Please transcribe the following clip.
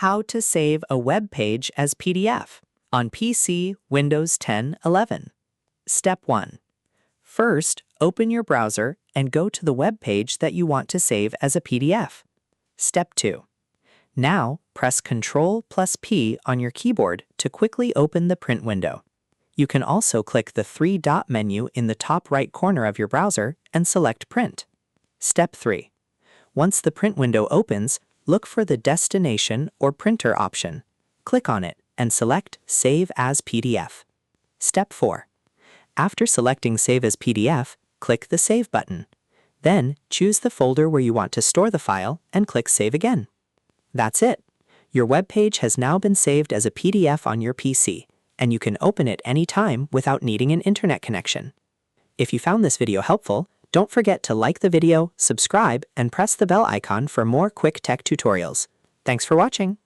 How to save a web page as PDF on PC, Windows 10, 11. Step 1. First, open your browser and go to the web page that you want to save as a PDF. Step 2. Now, press Ctrl+P on your keyboard to quickly open the print window. You can also click the three-dot menu in the top right corner of your browser and select Print. Step 3. Once the print window opens, look for the Destination or Printer option. Click on it and select Save as PDF. Step 4. After selecting Save as PDF, click the Save button. Then, choose the folder where you want to store the file and click Save again. That's it. Your web page has now been saved as a PDF on your PC, and you can open it anytime without needing an internet connection. If you found this video helpful, don't forget to like the video, subscribe, and press the bell icon for more quick tech tutorials. Thanks for watching.